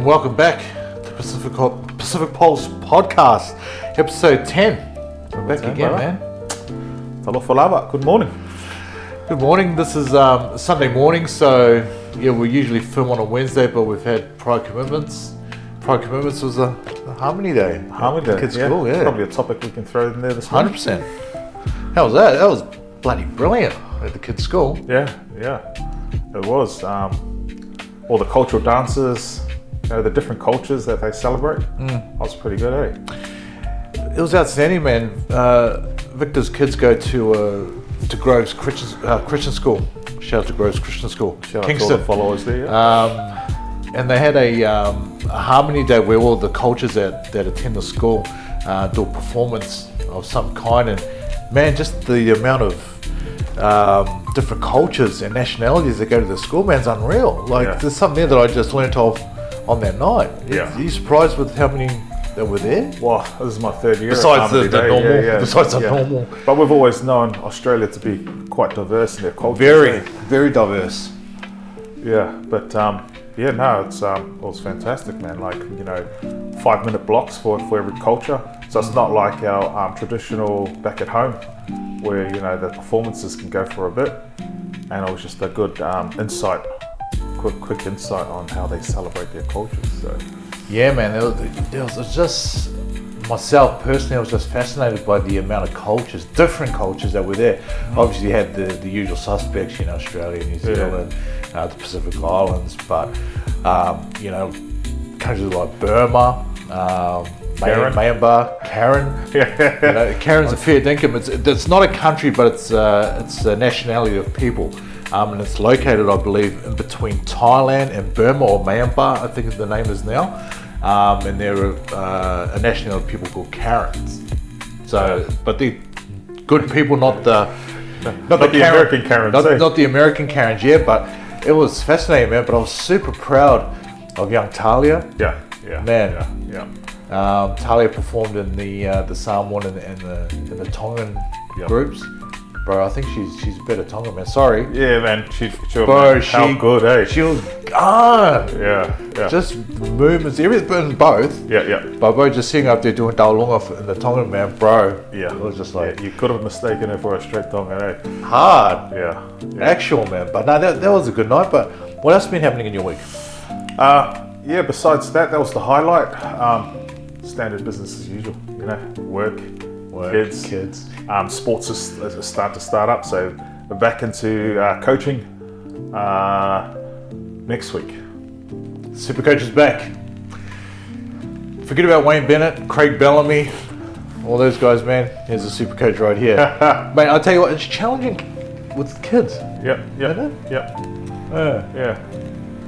welcome back to Pacific Pulse Podcast, episode 10. We're back again, man. Talofa lava. Good morning. Good morning. This is Sunday morning, so yeah, we usually film on a Wednesday, but we've had prior commitments. Prior commitments was a Harmony Day. Harmony Day. Kids' school, yeah. Probably a topic we can throw in there this morning. 100%. How was that? That was bloody brilliant at the kids' school. Yeah. It was. All the cultural dances, the different cultures that they celebrate. That was pretty good, eh? It was outstanding, man. Victor's kids go to Groves Christian School. Shout out to Groves Christian School. Shout Kingston. out to all the followers there. Yeah. And they had a Harmony Day where all the cultures that attend the school do a performance of some kind. And man, just the amount of different cultures and nationalities that go to the school, man's unreal. There's something there that I just learnt of on that night. Yeah. Are you surprised with how many that were there? Well, this is my third year. Besides the normal. Yeah. Besides the normal. But we've always known Australia to be quite diverse in their culture. Very diverse. Yeah, but it was fantastic, man. 5-minute blocks for every culture. So it's not like our traditional back at home, where the performances can go for a bit. And it was just a good quick insight on how they celebrate their cultures. So yeah, man, it was just myself personally. I was just fascinated by the amount of different cultures that were there. Obviously, you had the usual suspects, Australia, New Zealand, the Pacific Islands, but countries like Burma, Myanmar, Karen. Karen's a fair dinkum. It's not a country, but it's a nationality of people. And it's located, I believe, in between Thailand and Burma, or Myanmar, I think the name is now. And they're a nationality of people called Karens. So, but they're good people, not the American Karens. Not the American Karens, yeah. But it was fascinating, man. But I was super proud of young Talia. Yeah. Man. Talia performed in the Samoan and the Tongan groups. Bro, I think she's a better Tongan, man. Sorry. Yeah, man. How good, eh? She was gone. Yeah. Just movements, everything, both. Yeah. But bro, just sitting up there doing Daolunga in the Tongan, man, bro. Yeah. It was just like... you could have mistaken her for a straight Tongan, eh? Hard. Yeah. Actual, man. But no, that was a good night. But what else has been happening in your week? Besides that was the highlight. Standard business as usual, work, kids. Sports is start up, so we're back into coaching next week. Supercoach is back. Forget about Wayne Bennett, Craig Bellamy, all those guys, man. Here's a Supercoach right here. Mate, I'll tell you what, it's challenging with kids. Yep.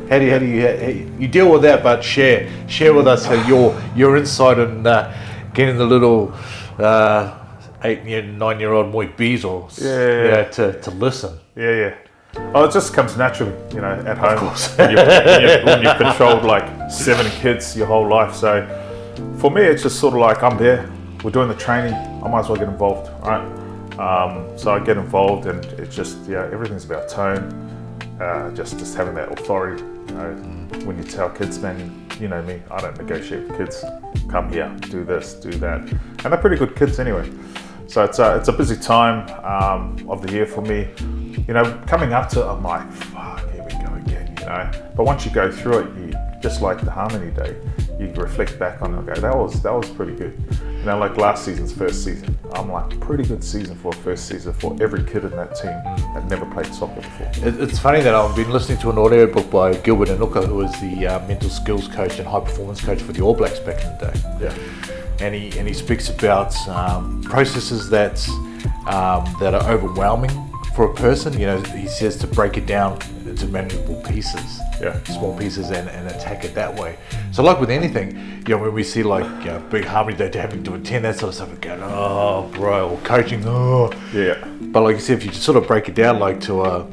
How do you deal with that? But share with us your insight on getting the little 9-year-old Moy Beazles to listen. Yeah. Oh, it just comes naturally, at home. Of course. when you've controlled 7 kids your whole life. So for me, it's just sort of like I'm there. We're doing the training. I might as well get involved, right? So I get involved, and it's just everything's about tone. Just having that authority. When you tell kids, man, you know me, I don't negotiate with kids. Come here, do this, do that, and they're pretty good kids anyway. So it's a busy time of the year for me. Coming up to it, I'm like, fuck, here we go again. But once you go through it, you just like the Harmony Day, you reflect back on it. Okay, that was pretty good. Like last season's first season, I'm like, pretty good season for a first season for every kid in that team that never played soccer before. It's funny that I've been listening to an audio book by Gilbert Anuka, who was the mental skills coach and high performance coach for the All Blacks back in the day. Yeah. And he speaks about processes that are overwhelming for a person. He says to break it down into manageable pieces. Small pieces and attack it that way. So like with anything, when we see big Harmony Day having to attend that sort of stuff, we're going, oh bro, or coaching, oh. Yeah. But like you said, if you just sort of break it down to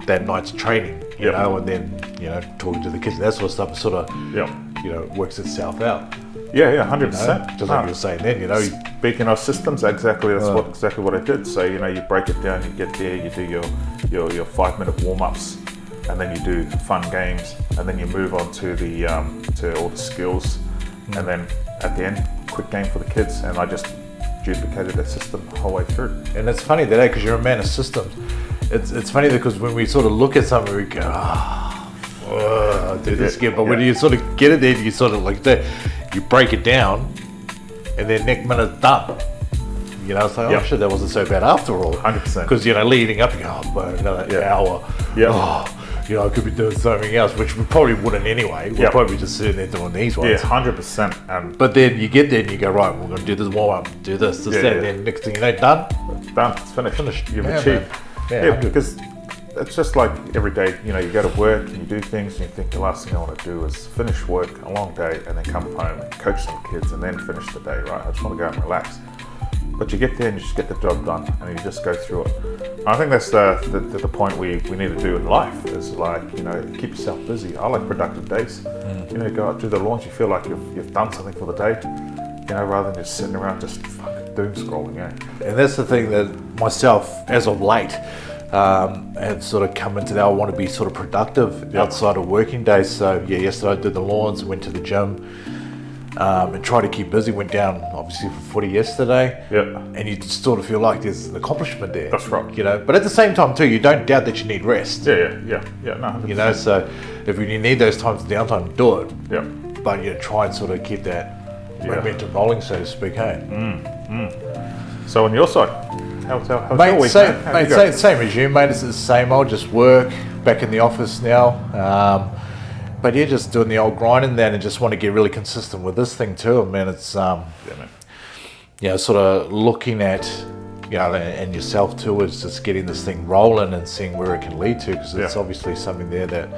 that night's training, you know, and then, talking to the kids and that sort of stuff, it sort of, works itself out. Yeah, 100%. Just like you were saying then, Speaking of systems, exactly what I did. So, you break it down, you get there, you do your 5-minute warm-ups. and then you do fun games, and then you move on to the to all the skills, and then at the end, quick game for the kids. And I just duplicated that system the whole way through. And it's funny that, because you're a man of systems, it's funny because when we sort of look at something, we go, I'll do this again. But when you sort of get it there, you sort of like that, you break it down, and then next minute done. You know, it's like, oh shit, that wasn't so bad after all. 100%. Because, you know, leading up, you go, oh, bro, another hour. Yeah. Oh, you know, I could be doing something else, which we probably wouldn't anyway. We're probably just sitting there doing these ones. Yeah, 100%. But then you get there and you go, right, we're going to do this warm up, do this, that, and then next thing you know, done. Done. It's finished. You've achieved. Yeah, because it's just like every day, you know, you go to work and you do things and you think the last thing I want to do is finish work, a long day, and then come home and coach some kids and then finish the day, right? I just want to go and relax. But you get there and you just get the job done and you just go through it. And I think that's the point we need to do in life is like, you know, keep yourself busy. I like productive days. You know, go out, do the launch, you feel like you've done something for the day, you know, rather than just sitting around just fucking doom scrolling, And that's the thing that myself, as of late, have sort of come into that. I want to be sort of productive outside of working days. So yesterday I did the lawns, went to the gym, and try to keep busy. Went down obviously for footy yesterday, and you just sort of feel like there's an accomplishment there. That's right. You know, but at the same time too, you don't doubt that you need rest. No, 100%. You know, so if you need those times of downtime, do it. Yeah. But you try and sort of keep that momentum rolling, so to speak. Hey. So on your side, how's mate, your week? Same as you, mate. It's the same old, just work. Back in the office now. But just doing the old grinding then, and just want to get really consistent with this thing too. I mean, it's sort of looking at, you know, and yourself too, is just getting this thing rolling and seeing where it can lead to, because it's obviously something there that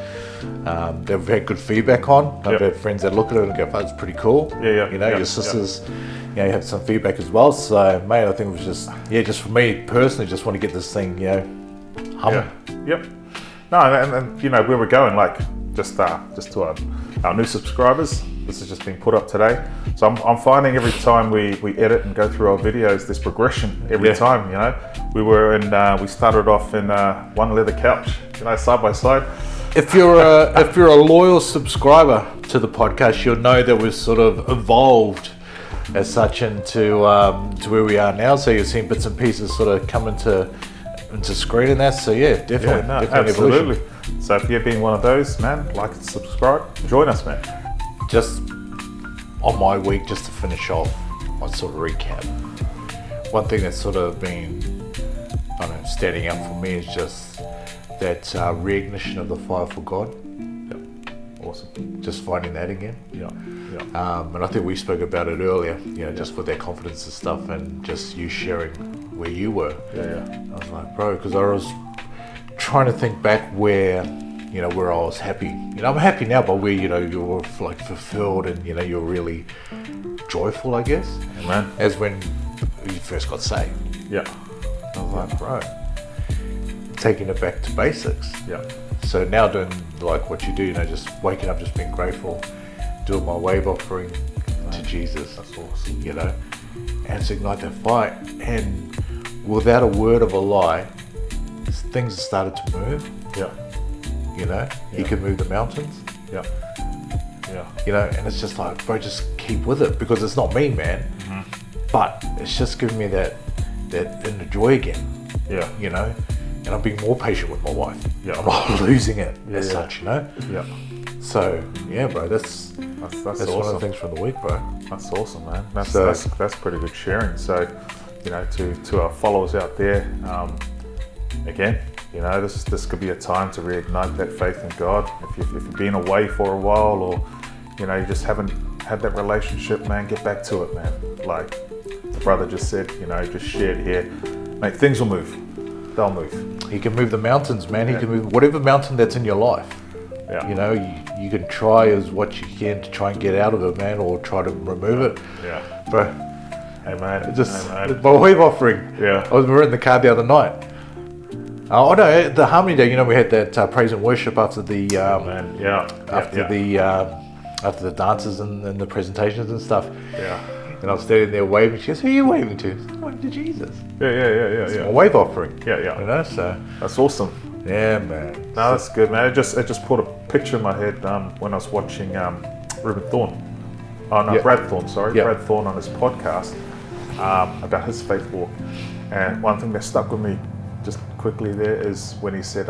they've had good feedback on. I've had friends that look at it and go, "Oh, that's pretty cool." You know, your sisters, you know, you have some feedback as well. So, mate, I think it was just for me personally, just want to get this thing, you know, humming. No, and you know where we're going, like. Just to our new subscribers, this has just been put up today. So I'm finding every time we edit and go through our videos, there's progression every time. You know, we started off in one leather couch, you know, side by side. If you're a loyal subscriber to the podcast, you'll know that we've sort of evolved as such into to where we are now. So you're seeing bits and pieces sort of come into screen and that. So definitely absolutely. Evolution. So if you've been one of those, man, like and subscribe, join us, man. Just on my week, just to finish off, my sort of recap. One thing that's sort of been, I don't know, standing out for me is just that reignition of the fire for God. Awesome. Just finding that again. And I think we spoke about it earlier, you know, just with that confidence and stuff, and just you sharing where you were. I was like, bro, because I was trying to think back where I was happy. You know, I'm happy now, but where, you know, you were like fulfilled and, you know, you're really joyful, I guess. Amen. As when you first got saved. I was like, bro, taking it back to basics. So now doing like what you do, you know, just waking up, just being grateful, doing my wave offering to Jesus. That's awesome. You know, and to ignite that fire. And without a word of a lie, things have started to move. You know, he can move the mountains. You know, and it's just like, bro, just keep with it, because it's not me, man. But it's just giving me that inner joy again. You know, and I'm being more patient with my wife. I'm not losing it as such, you know. So bro, that's awesome. one of the things from the week, bro. That's awesome, man. That's pretty good sharing. So, you know, to our followers out there, again, you know, this could be a time to reignite that faith in God. If you've been away for a while, or, you know, you just haven't had that relationship, man, get back to it, man. Like the brother just said, you know, just shared here, mate, things will move. They'll move. He can move the mountains, man. He can move whatever mountain that's in your life. You know, you can try as what you can to try and get out of it, man, or try to remove it. But hey, man, my wave offering. We were in the car the other night. Oh no, the Harmony Day. You know, we had that praise and worship after the after the dances and the presentations and stuff. And I was standing there waving. She goes, "Who are you waving to?" I'm waving to Jesus. It's my wave offering. You know, so that's awesome. Yeah, man. No, that's good, man. It just put a picture in my head when I was watching Ruben Thorne. Oh no, Brad Thorne. Sorry, Brad Thorne on his podcast about his faith walk. And one thing that stuck with me just quickly there is when he said,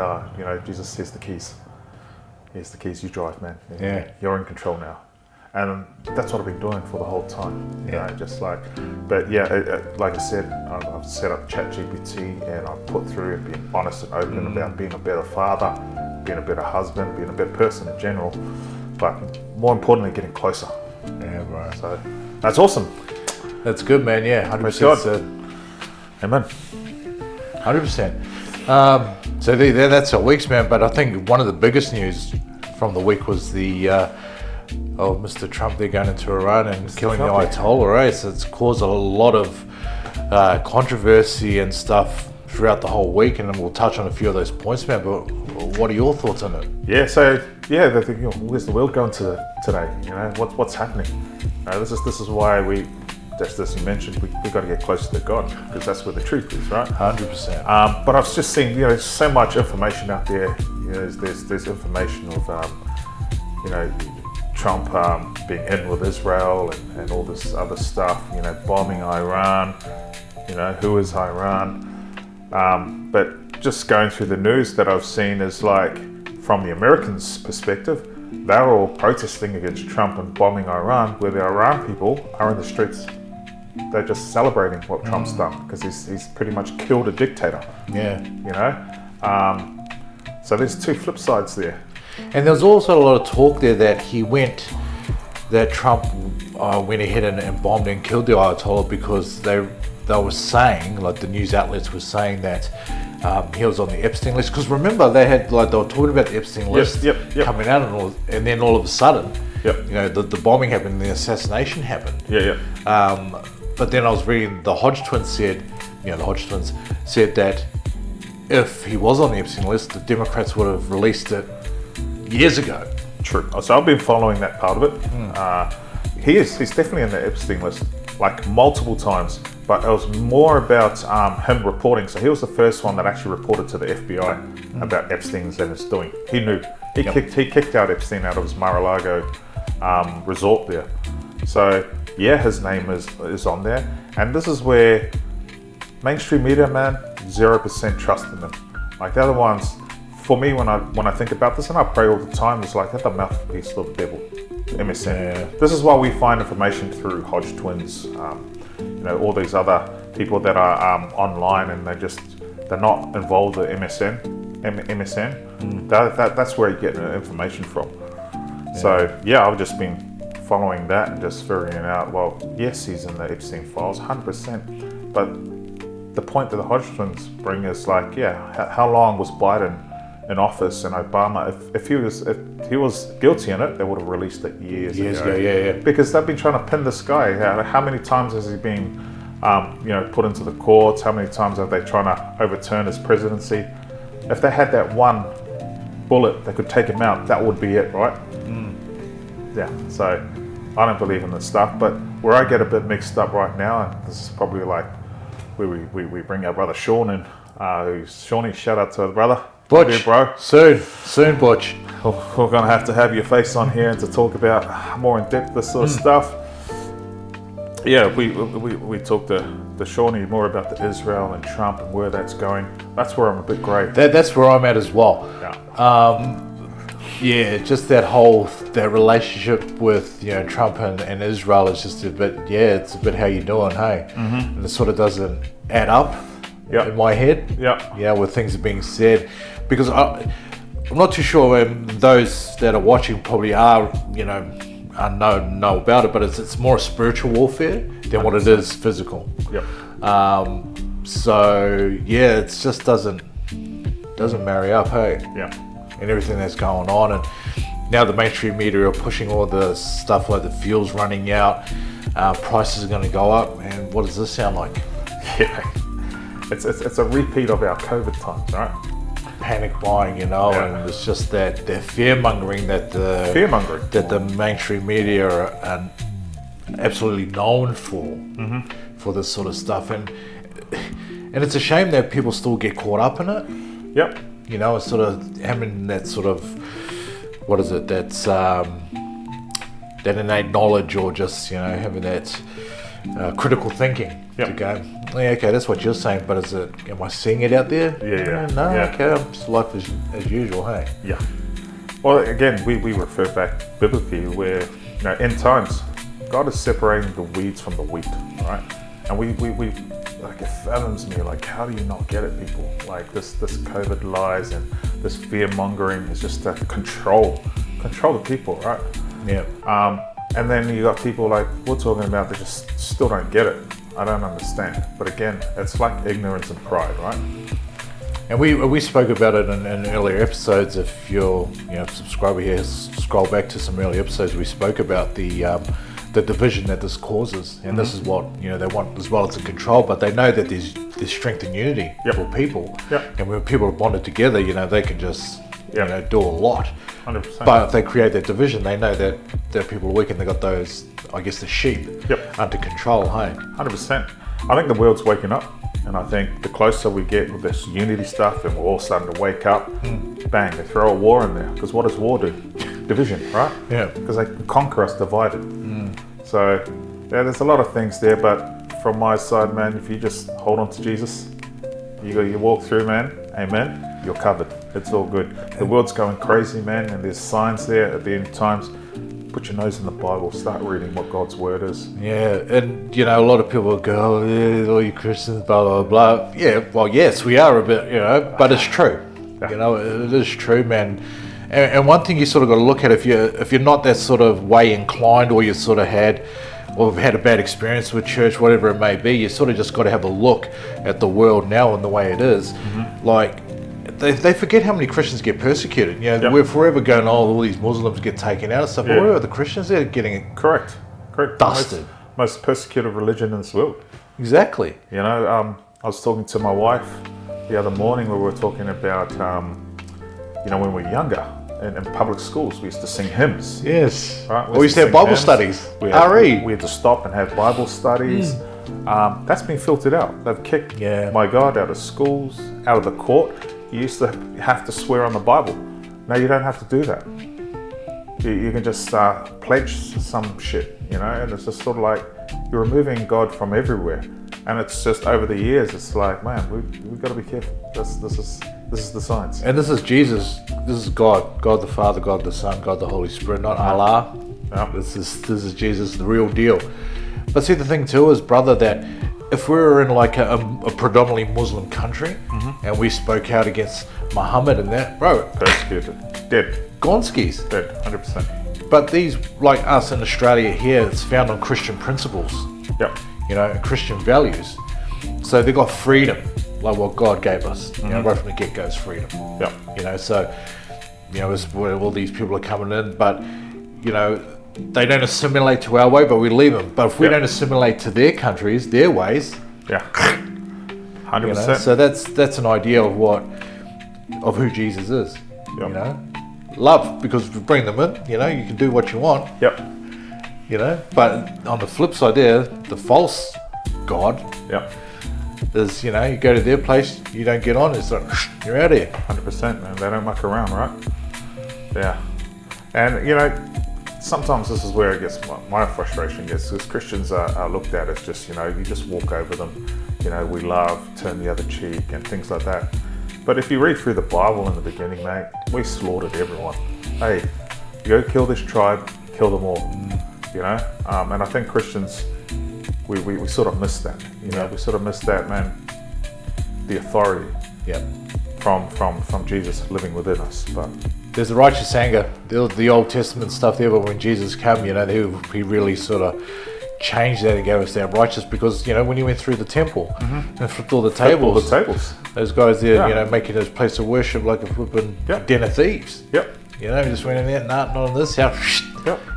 Jesus, here's the keys. Here's the keys. You drive, man. You're in control now. And that's what I've been doing for the whole time. You know, just like, but like I said, I've set up ChatGPT and I've put through it being honest and open about being a better father, being a better husband, being a better person in general, but more importantly, getting closer. Yeah, right. So that's awesome. That's good, man. Yeah, 100%. Amen. 100%. So that's our week's, man. But I think one of the biggest news from the week was the Mr. Trump there going into Iran and killing the Ayatollah, right? So it's caused a lot of controversy and stuff throughout the whole week, and then we'll touch on a few of those points, man. But what are your thoughts on it? Yeah, so they think, where's the world going to today? You know, what's happening? This is why as you mentioned, we got to get closer to God, because that's where the truth is, right? 100%. But I've just seen, so much information out there. There's information of, Trump being in with Israel and all this other stuff, bombing Iran, who is Iran? But just going through the news that I've seen is like, from the Americans' perspective, they're all protesting against Trump and bombing Iran, where the Iran people are in the streets. They're just celebrating what Trump's done, because he's pretty much killed a dictator. Yeah. So there's two flip sides there. And there was also a lot of talk there that Trump went ahead and bombed and killed the Ayatollah because they were saying, like the news outlets were saying, that he was on the Epstein list. Because remember, they were talking about the Epstein list coming out, and then all of a sudden, the bombing happened and the assassination happened. But then I was reading the Hodge twins said that if he was on the Epstein list, the Democrats would have released it years ago. True. So I've been following that part of it. He's definitely on the Epstein list, like multiple times, but it was more about him reporting. So he was the first one that actually reported to the FBI about Epstein's and his doing. He knew. He kicked out Epstein out of his Mar-a-Lago resort there. So his name is on there. And this is where mainstream media, man, 0% trust in them. Like the other ones, for me, when I think about this, and I pray all the time, it's like, that's the mouthpiece of the devil, MSN. Yeah. This is why we find information through Hodge twins, all these other people that are online, and they're not involved with MSN. That's where you get information from. Yeah. So I've just been following that and just figuring out, well, yes, he's in the Epstein files, 100%, but the point that the Hodge twins bring is like, how long was Biden in office and Obama? If he was guilty in it, they would have released it years ago. Because they've been trying to pin this guy. How many times has he been, put into the courts? How many times have they trying to overturn his presidency? If they had that one bullet that could take him out, that would be it, right? So I don't believe in this stuff. But where I get a bit mixed up right now, and this is probably like where we bring our brother Sean in. Shawnee, shout out to the brother. Butch, bro. Soon, Butch. We're going to have your face on here and to talk about more in depth this sort of stuff. We talked to Shawnee more about the Israel and Trump and where that's going. That's where I'm a bit grey. That's where I'm at as well. Just that relationship with Trump and Israel is just a bit. It's a bit how you doing, hey? And it sort of doesn't add up. In my head, where things are being said, because I'm not too sure those that are watching probably are, know about it, but it's more spiritual warfare than what it is physical. It just doesn't marry up, hey? And everything that's going on, and now the mainstream media are pushing all the stuff like the fuel's running out, prices are going to go up, and what does this sound like? It's a repeat of our COVID times, right? Panic buying, and it's just that the fear-mongering that the mainstream media are absolutely known for this sort of stuff, and it's a shame that people still get caught up in it. you know, it's sort of having that sort of, what is it, that's that innate knowledge, or just, you know, having that critical thinking to go, yeah, okay, that's what you're saying, but is it, am I seeing it out there? No, okay, it's life as usual, hey? Yeah. Well, again, we refer back biblically where, you know, end times, God is separating the weeds from the wheat, right? And we like, it fathoms me, like, how do you not get it, people? Like, this COVID lies and this fear mongering is just to control the people, right? Yeah. And then you got people like we're talking about that just still don't get it. I don't understand. But again, it's like ignorance and pride, right? And we spoke about it in earlier episodes. If you're, you know, subscriber here, scroll back to some early episodes. We spoke about the division that this causes, and this is what, you know, they want as well as the control. But they know that there's strength in unity for people, and when people are bonded together, you know, they can just you know, do a lot. 100%. But if they create that division, they know that people are weak, and they got those, I guess, the sheep under control. Hey, 100%. I think the world's waking up. And I think the closer we get with this unity stuff and we're all starting to wake up, bang, they throw a war in there. Because what does war do? Division, right? Yeah. Because they can conquer us divided. So, yeah, there's a lot of things there. But from my side, man, if you just hold on to Jesus, you walk through, man, amen, you're covered. It's all good. The world's going crazy, man, and there's signs there at the end of times. Put your nose in the Bible, start reading what God's word is. Yeah, and you know, a lot of people go, oh, yeah, all you Christians, blah, blah, blah. Yeah, well, yes, we are a bit, you know, but it's true. You know, it is true, man. And one thing you sort of got to look at, if you're not that sort of way inclined, or you sort of had a bad experience with church, whatever it may be, you sort of just got to have a look at the world now and the way it is. Like, they forget how many Christians get persecuted. You know, we're forever going, oh, all these Muslims get taken out and stuff. But where are the Christians? They're getting correct dusted. Most persecuted religion in this world. Exactly. You know, I was talking to my wife the other morning where we were talking about, you know, when we were younger in public schools, we used to sing hymns. Yes. Right? We used to have Bible studies. We had to stop and have Bible studies. That's been filtered out. They've kicked my God out of schools, out of the court. You used to have to swear on the Bible. Now you don't have to do that. You can just pledge some shit, you know, and it's just sort of like you're removing God from everywhere. And it's just over the years, it's like, man, we've got to be careful. This is the science. And this is Jesus. This is God. God the Father, God the Son, God the Holy Spirit, not Allah. This is Jesus, the real deal. But see, the thing too is, brother, that if we were in like a predominantly Muslim country and we spoke out against Muhammad and that, bro, persecuted, dead, Gonskis, dead, 100%. But these, like us in Australia here, it's found on Christian principles, you know, and Christian values. So they got freedom, like what God gave us, you know, right from the get-go is freedom. You know, so, you know, it's where all these people are coming in, but, you know, they don't assimilate to our way, but we leave them. But if we don't assimilate to their countries, their ways, 100%. You know, so that's an idea of who Jesus is. You know, love, because if you bring them in, you know, you can do what you want. You know, but on the flip side, there, the false God is, you know, you go to their place, you don't get on, it's like you're out of here. 100%, man. They don't muck around, right? Yeah, and you know. Sometimes this is where it gets my frustration gets, because Christians are looked at as just, you know, you just walk over them, you know, we love, turn the other cheek and things like that. But if you read through the Bible in the beginning, mate, we slaughtered everyone. Hey, you go kill this tribe, kill them all, you know? And I think Christians, we sort of miss that, you know, we sort of miss that, man, the authority from Jesus living within us. But there's a righteous anger, the Old Testament stuff there, but when Jesus came, you know, he really sort of changed that and gave us that righteous, because, you know, when he went through the temple and flipped all the tables, those guys there, you know, making his place of worship like a flipping den of thieves. You know, he just went in there, not on this house.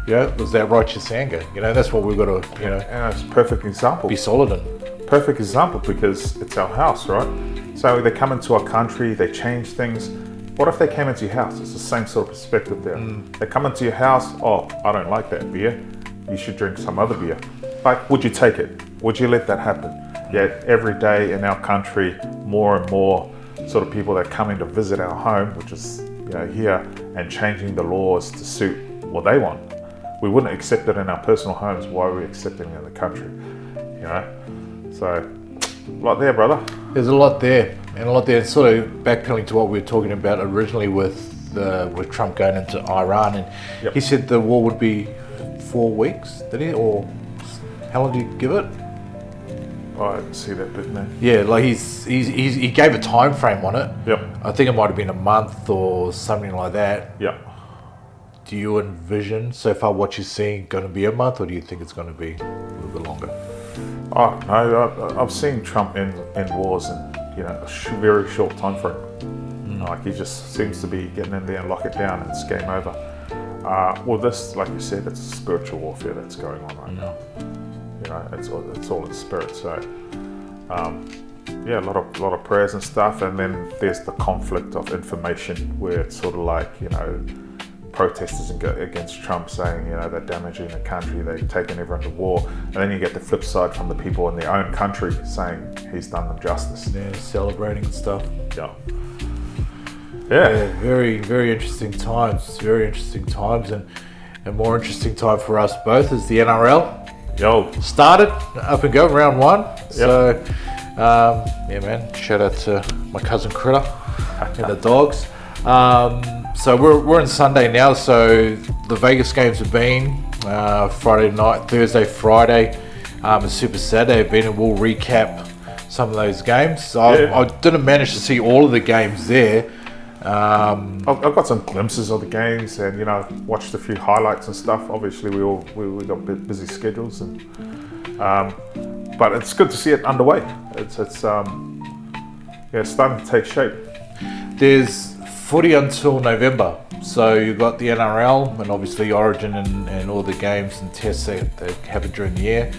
Yeah, it was that righteous anger. You know, that's what we've got to, you know. And it's a perfect example. Be solid in. Perfect example, because it's our house, right? So they come into our country, they change things. What if they came into your house? It's the same sort of perspective there. They come into your house, oh, I don't like that beer. You should drink some other beer. Like, would you take it? Would you let that happen? Yet every day in our country, more and more sort of people that come in to visit our home, which is here, and changing the laws to suit what they want. We wouldn't accept it in our personal homes. Why are we accepting it in the country? So a lot there, brother. There's a lot there, and a lot there. It's sort of backpedaling to what we were talking about originally with Trump going into Iran, and he said the war would be 4 weeks, did he? Or how long did he give it? I didn't see that bit, man. Yeah, like he gave a time frame on it. Yep. I think it might have been a month or something like that. Yep. Do you envision so far what you're seeing going to be a month, or do you think it's going to be a little bit longer? Oh no, I've seen Trump in wars in a very short time frame. Like he just seems to be getting in there and lock it down, and it's game over. Well, this, like you said, it's spiritual warfare that's going on right now. It's all in spirit. So, a lot of prayers and stuff, and then there's the conflict of information where it's sort of like protesters against Trump saying they're damaging the country, they're taking everyone to war, and then you get the flip side from the people in their own country saying he's done them justice. Yeah, celebrating and stuff. Yeah, very, very interesting times. Very interesting times, and a more interesting time for us both is the NRL. Started up and go round 1. So, man, shout out to my cousin Critter and the dogs. So we're in Sunday now. So the Vegas games have been Friday night, Thursday, Friday, and Super Saturday have been, and we'll recap some of those games. So I didn't manage to see all of the games there. I've got some glimpses of the games, and watched a few highlights and stuff. Obviously, we got busy schedules, and but it's good to see it underway. It's starting to take shape. There's footy until November, so you've got the NRL and obviously Origin and all the games and tests that happen during the year.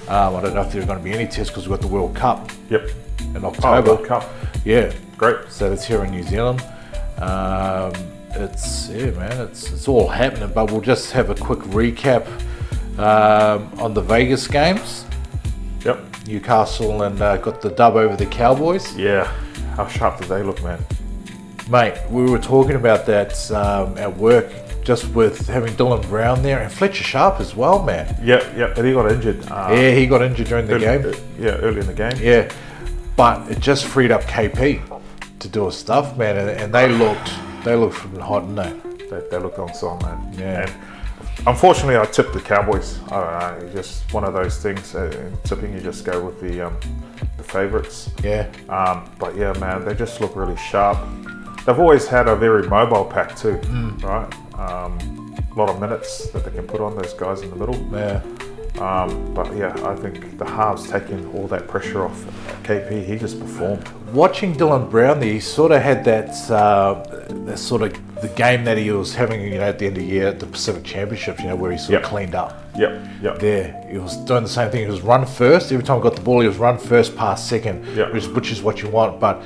I don't know if there are going to be any tests because we've got the World Cup. Yep. In October. World Cup. Yeah. Great. So that's here in New Zealand. It's all happening, but we'll just have a quick recap on the Vegas games. Yep. Newcastle and got the dub over the Cowboys. Yeah. How sharp did they look, man? Mate, we were talking about that at work, just with having Dylan Brown there and Fletcher Sharp as well, man. Yeah, but he got injured. He got injured during the game. Early in the game. Yeah, but it just freed up KP to do his stuff, man, and they looked from hot, didn't they? They looked on song, man. Yeah. And unfortunately, I tipped the Cowboys. I don't know, just one of those things. In tipping, you just go with the favourites. Yeah. But yeah, man, they just look really sharp. They've always had a very mobile pack too, right? A lot of minutes that they can put on those guys in the middle. Yeah. But yeah, I think the halves taking all that pressure off KP. He just performed. Watching Dylan Brown there, he sort of had that sort of the game that he was having, at the end of the year at the Pacific Championships, where he sort of cleaned up. Yep. There, he was doing the same thing. He was run first. Every time he got the ball, he was run first, pass second, which is what you want. But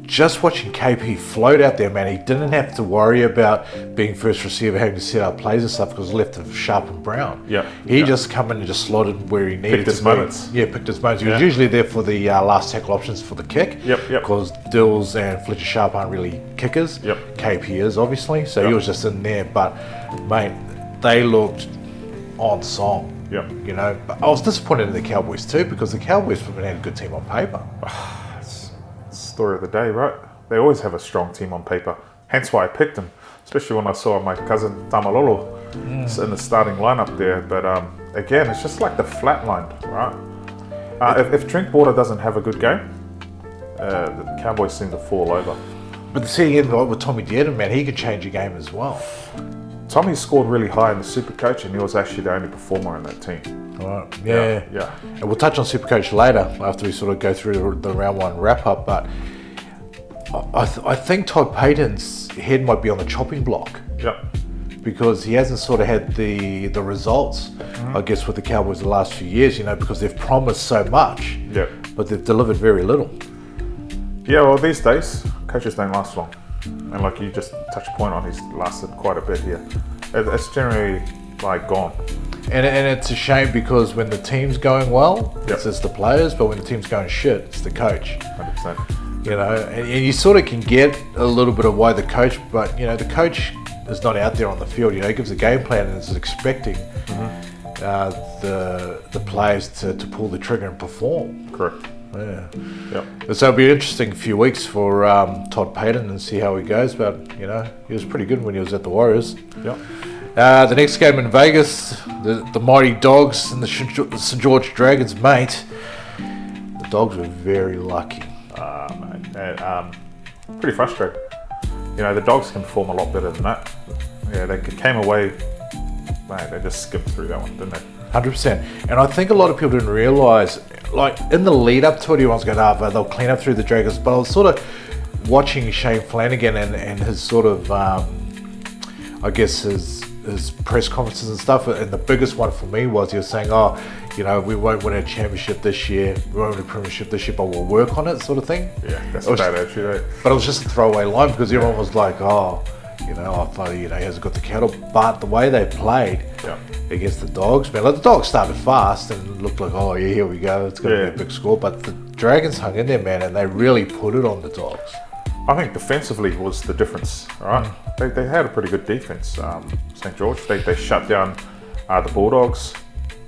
just watching KP float out there, man, he didn't have to worry about being first receiver, having to set up plays and stuff because left of Sharp and Brown. He just come in and just slotted where he needed picked his moments. Yeah, picked his moments. He was usually there for the last tackle options for the kick. Because Dills and Fletcher Sharp aren't really kickers. KP is, obviously. So he was just in there. But, mate, they looked on song. But I was disappointed in the Cowboys too because the Cowboys had a good team on paper. Story of the day, right? They always have a strong team on paper. Hence why I picked them, especially when I saw my cousin Tamalolo in the starting lineup there. But again, it's just like the flat line, right? If Drinkwater doesn't have a good game, the Cowboys seem to fall over. But see, with Tommy Dearden, man, he could change a game as well. Tommy scored really high in the Supercoach, and he was actually the only performer in that team. Right. Yeah. And we'll touch on Supercoach later after we sort of go through the round 1 wrap up. But I think Todd Payton's head might be on the chopping block. Because he hasn't sort of had the results, I guess, with the Cowboys the last few years. Because they've promised so much. But they've delivered very little. Yeah. Well, these days coaches don't last long, and like you just touched a point on, he's lasted quite a bit here. It's generally like gone. And it's a shame because when the team's going well, it's the players, but when the team's going shit, it's the coach. 100%. You know, and you sort of can get a little bit of why the coach, but you know, the coach is not out there on the field. You know, he gives a game plan and is expecting the players to pull the trigger and perform. Correct. Yeah. Yep. So it'll be an interesting few weeks for Todd Payton and see how he goes. But you know, he was pretty good when he was at the Warriors. Yep. The next game in Vegas, the Mighty Dogs and the St. George Dragons, mate. The Dogs were very lucky. Pretty frustrating. You know, the Dogs can perform a lot better than that. Yeah, they came away, mate, they just skipped through that one, didn't they? 100%. And I think a lot of people didn't realise, like, in the lead up to it, everyone's going, they'll clean up through the Dragons. But I was sort of watching Shane Flanagan and his sort of, I guess, his press conferences and stuff. And the biggest one for me was he was saying, you know, we won't win a championship this year, we won't win a premiership this year, but we'll work on it, sort of thing. Yeah, that's a bad attitude, right? But it was just a throwaway line because everyone was like, you know, I thought, you know, he hasn't got the cattle. But the way they played against the Dogs, man, like the Dogs started fast and looked like, here we go, it's going to be a big score. But the Dragons hung in there, man, and they really put it on the Dogs. I think defensively was the difference, right? They had a pretty good defense, St. George. They shut down the Bulldogs,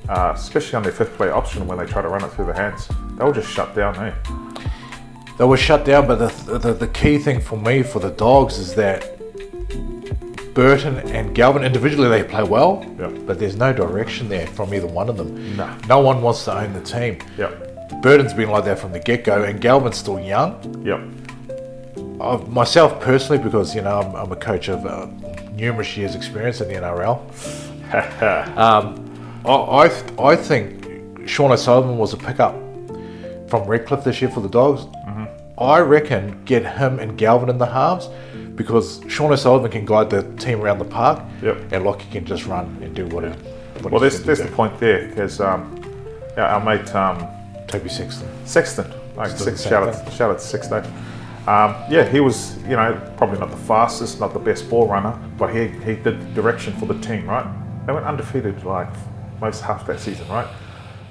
especially on their fifth play option when they try to run it through their hands. They were just shut down, eh? They were shut down, but the key thing for me, for the Dogs, is that Burton and Galvin individually, they play well, but there's no direction there from either one of them. No one wants to own the team. Burton's been like that from the get-go, and Galvin's still young. Myself personally, because you know I'm a coach of numerous years' experience in the NRL. I think Sean O'Sullivan was a pickup from Redcliffe this year for the Dogs. I reckon get him and Galvin in the halves, because Sean O'Sullivan can guide the team around the park, and Lockie can just run and do what well, there's the point there, because our mate Toby Sexton. Shout out to Sexton. He was, you know, probably not the fastest, not the best ball runner, but he did direction for the team, right? They went undefeated like most half that season, right?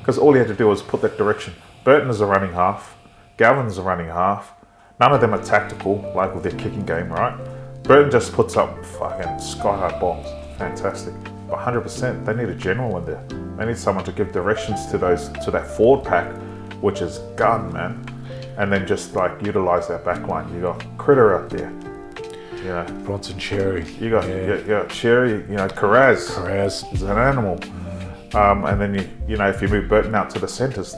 Because all he had to do was put that direction. Burton is a running half, Galvin's a running half. None of them are tactical, like with their kicking game, right? Burton just puts up fucking sky-high bombs. Fantastic. 100%. They need a general in there. They need someone to give directions to that forward pack, which is gun, man. And then just like utilize that back line. You got Critter out there. You know, Bronson Cherry. You got Cherry, you know, Carraz is an animal. And then you know, if you move Burton out to the centres,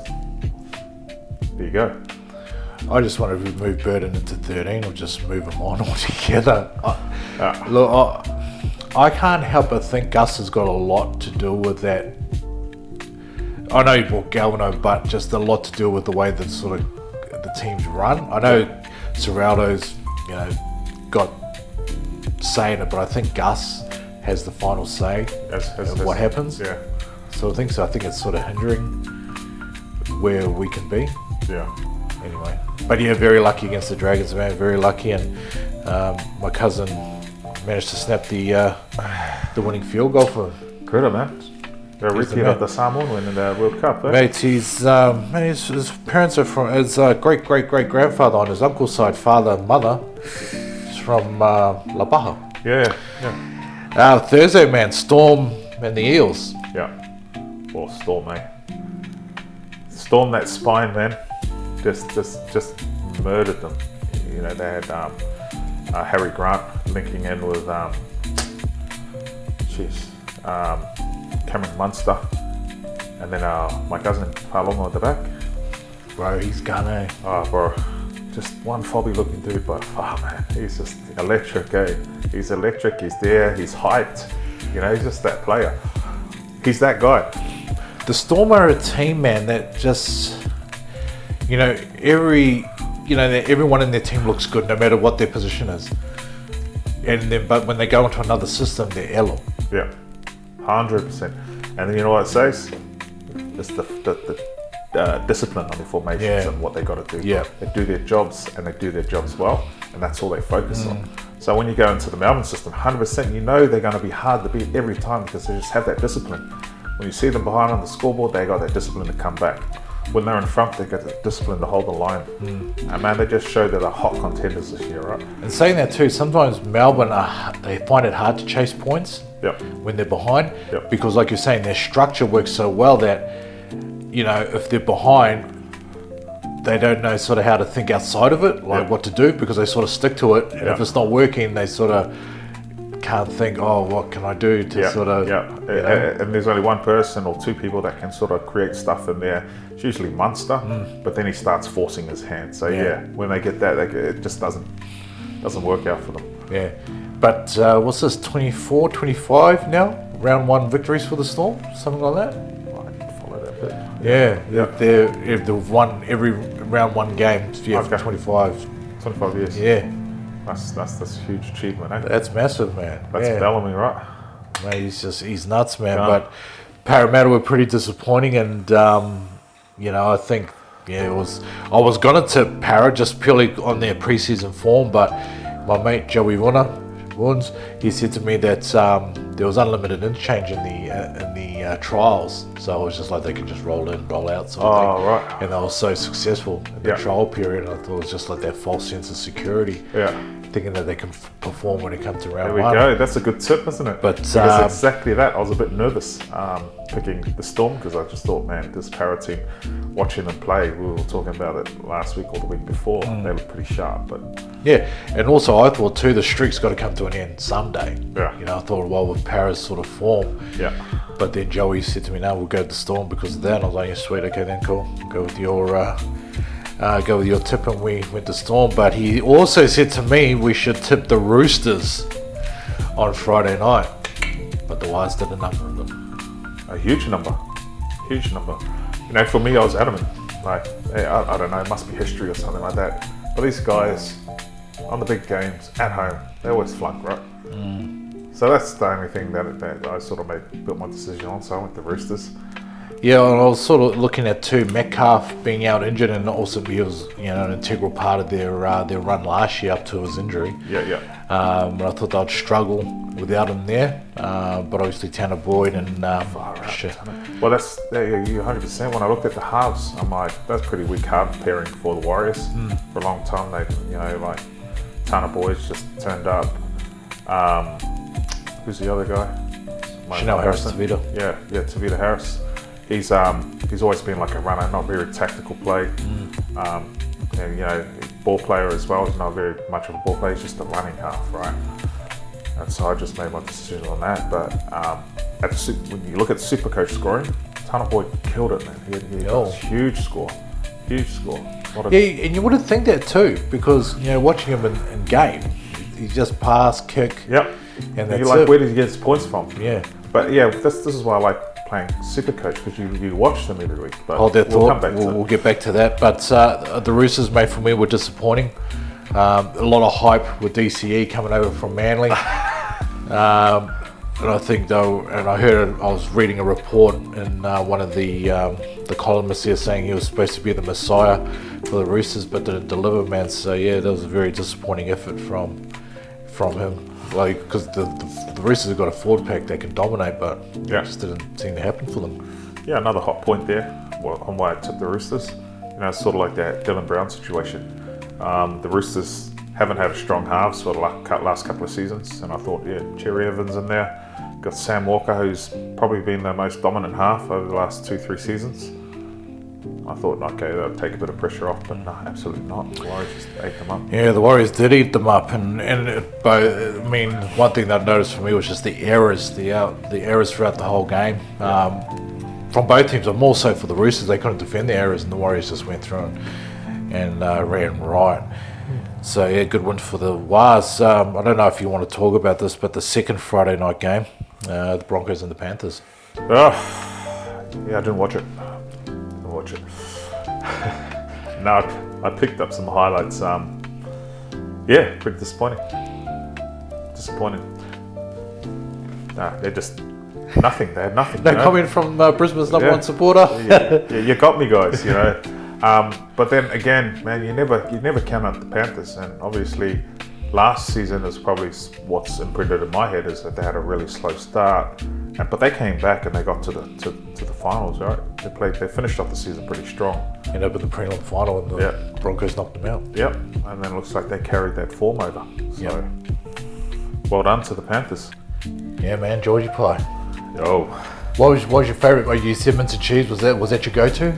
there you go. I just want to move Burton into 13 or just move him on altogether. Look, I can't help but think Gus has got a lot to do with that. I know he brought Galvino, but just a lot to do with the way that sort of the teams run. I know Serraldo's, you know, got say in it, but I think Gus has the final say of what happens. Yeah. So I think so. I think it's sort of hindering where we can be. Yeah. Anyway, but yeah, very lucky against the Dragons, man. Very lucky, and my cousin managed to snap the winning field goal for Critter, man. A repeat of the Samoan win in the World Cup, eh? Mate, his parents are from, his great-great-great-grandfather on his uncle's side, father and mother, is from La Baja. Yeah. Thursday, man, Storm and the Eels. Yeah. Well, Storm, eh? Storm that spine, man. Just murdered them. You know, they had Harry Grant linking in with Cameron Munster, and then my cousin Paloma at the back. Bro, he's gonna. Oh, bro, just one fobby looking dude, but man, he's just electric, eh? He's electric. He's there. He's hyped. You know, he's just that player. He's that guy. The Storm are a team, man, that just, you know, everyone in their team looks good, no matter what their position is. And then, but when they go into another system, they're yellow. Yeah, 100%. And then you know what it says? It's the discipline on the formations and what they got to do. Yeah, they do their jobs and they do their jobs well, and that's all they focus on. So when you go into the Melbourne system, 100%, you know they're going to be hard to beat every time because they just have that discipline. When you see them behind on the scoreboard, they got that discipline to come back. when they're in front, they get the discipline to hold the line. And man, they just showed that they're hot contenders this year, right? And saying that too, sometimes Melbourne, they find it hard to chase points when they're behind. Because like you're saying, their structure works so well that, you know, if they're behind, they don't know sort of how to think outside of it, like what to do, because they sort of stick to it. And if it's not working, they sort of can't think, oh, what can I do to sort of... And there's only one person or two people that can sort of create stuff in there. It's usually Munster, but then he starts forcing his hand. So when they get that, it just doesn't work out for them. Yeah. But what's this, 24, 25 now? Round 1 victories for the Storm? Something like that? I didn't follow that bit. If they've won every round 1 game for 25. 25 years. Yeah. That's a huge achievement, eh? That's massive, man. That's Bellamy, right? Mate, he's nuts, man. But Parramatta were pretty disappointing, and you know, I think I was gonna tip Parra just purely on their preseason form, but my mate Joey Woons, he said to me that there was unlimited interchange in the trials, so I was just like, they can just roll in, roll out sort of thing. Right. And they were so successful in the trial period. I thought it was just like that false sense of security. Thinking that they can perform when it comes to round 1. There we go. That's a good tip, isn't it? But because exactly that. I was a bit nervous picking the Storm because I just thought, man, this Parra team, watching them play, we were talking about it last week or the week before. They look pretty sharp, but and also I thought too, the streak's got to come to an end someday. You know, I thought, well, with Parra's sort of form. But then Joey said to me, "No, we'll go to the Storm because of that." And I was like, "Yeah, sweet, okay, then cool. Go with your tip," and we went to Storm. But he also said to me we should tip the Roosters on Friday night. But the Wires did a number of them. A huge number. You know, for me, I was adamant. Like, I don't know, it must be history or something like that. But these guys, on the big games, at home, they always flunk, right? So that's the only thing that I sort of built my decision on. So I went to Roosters. Yeah, and I was sort of looking at too, Metcalf being out injured, and also he was, you know, an integral part of their run last year up to his injury. But I thought they'd struggle without him there. But obviously Tanner Boyd and well, that's you 100%. When I looked at the halves, I'm like, that's pretty weak half pairing for the Warriors. For a long time, they, you know, like Tanner Boyd's just turned up. Who's the other guy? Chanel Harris-Tavita. Yeah, Tavita Harris. He's always been like a runner, not very tactical play. And you know, ball player as well. He's not very much of a ball player. He's just a running half, right? And so I just made my decision on that. But when you look at Supercoach scoring, Tanner Boyd killed it, man. He got a huge score. And you wouldn't think that too, because you know, watching him in game, he just pass, kick. And that's you're like, where did he get his points from? But this is why I like playing Supercoach, because you watch them every week. But we'll get back to that. But the Roosters, mate, for me were disappointing. A lot of hype with DCE coming over from Manly. And I think though, and I was reading a report in one of the columnists here saying he was supposed to be the messiah for the Roosters, but didn't deliver, man. So yeah, that was a very disappointing effort from him. Like, because the Roosters have got a forward pack that can dominate, but it just didn't seem to happen for them. Yeah, another hot point there on why I took the Roosters. You know, it's sort of like that Dylan Brown situation. The Roosters haven't had a strong halves for the last couple of seasons, and I thought, Cherry Evans in there. Got Sam Walker, who's probably been the most dominant half over the last 2-3 seasons. I thought, okay, that'll take a bit of pressure off, but no, absolutely not. The Warriors just ate them up. Yeah, the Warriors did eat them up, and one thing that I noticed for me was just the errors, the errors throughout the whole game. From both teams, but more so for the Roosters, they couldn't defend the errors, and the Warriors just went through and ran riot. So yeah, good win for the Wars. I don't know if you want to talk about this, but the second Friday night game, the Broncos and the Panthers. I didn't watch it. No, I picked up some highlights. Pretty disappointing. Nah, they're just nothing. They had nothing. No comment from Brisbane's number one supporter. You got me, guys. You know. But then again, man, you never count out the Panthers, and obviously last season is probably what's imprinted in my head is that they had a really slow start, but they came back and they got to the finals, right? They finished off the season pretty strong. Ended up in the prelim final and the Broncos knocked them out. Yep, and then it looks like they carried that form over. So, well done to the Panthers. Yeah, man, Georgie pie. Yo. What was your favourite? You said mince and cheese. Was that your go-to?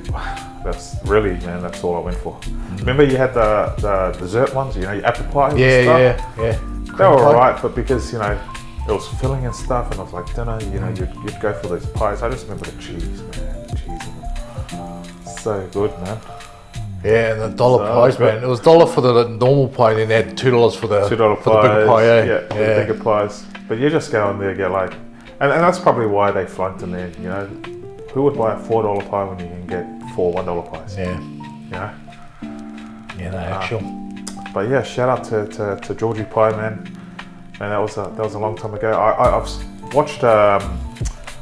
That's really, man, that's all I went for. Remember you had the dessert ones, your apple pie and Yeah. They were alright, but because, it was filling and stuff, and I was like, dinner, you'd go for those pies. I just remember the cheese, man, the cheese in it. So good, man. Yeah, and the dollar pies, man. It was $1 for the normal pie, and then they had $2 for the $2 for the bigger pie. Yeah, the bigger pies. But you just go in there, get like, and that's probably why they flunked in there. Who would buy a $4 pie when you can get 4 $1 pies? Yeah. Yeah, no, actual. But yeah, shout out to Georgie Pie, man. Man, that was a long time ago. I've watched on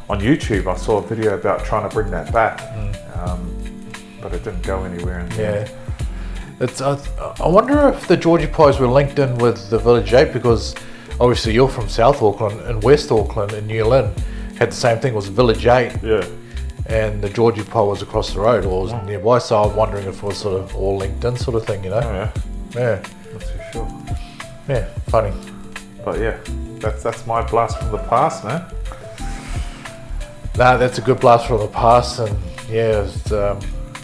YouTube. I saw a video about trying to bring that back, but it didn't go anywhere. It's. I wonder if the Georgie Pies were linked in with the Village 8, because obviously you're from South Auckland, and West Auckland and New Lynn had the same thing. It was Village 8. Yeah. And the Georgie Pie was across the road or was nearby, so I'm wondering if it was sort of all linked in sort of thing, Oh yeah. Yeah. Not too sure. Yeah, funny. But yeah, that's my blast from the past, man. Nah, that's a good blast from the past, and yeah, it's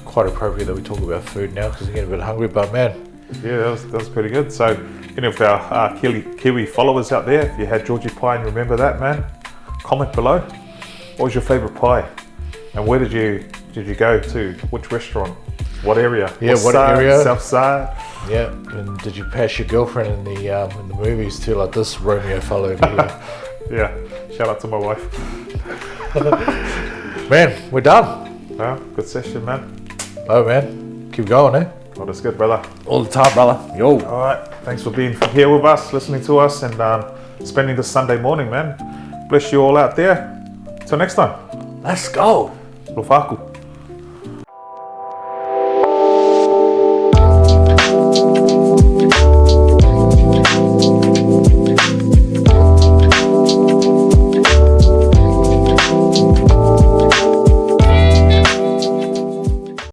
quite appropriate that we talk about food now because I'm getting a bit hungry, but man. Yeah, that was pretty good. So, if our Kiwi followers out there, if you had Georgie Pie and remember that, man, comment below. What was your favourite pie? And where did you go to? Which restaurant? What area? Yeah, what area? South side. Yeah, and did you pass your girlfriend in the movies too, like this Romeo fellow over here? Yeah, shout out to my wife. Man, we're done. Yeah, good session, man. Oh man, keep going, eh? Oh, that's good, brother. All the time, brother. Yo. All right, thanks for being here with us, listening to us, and spending this Sunday morning, man. Bless you all out there. Till next time. Let's go. Lofaku.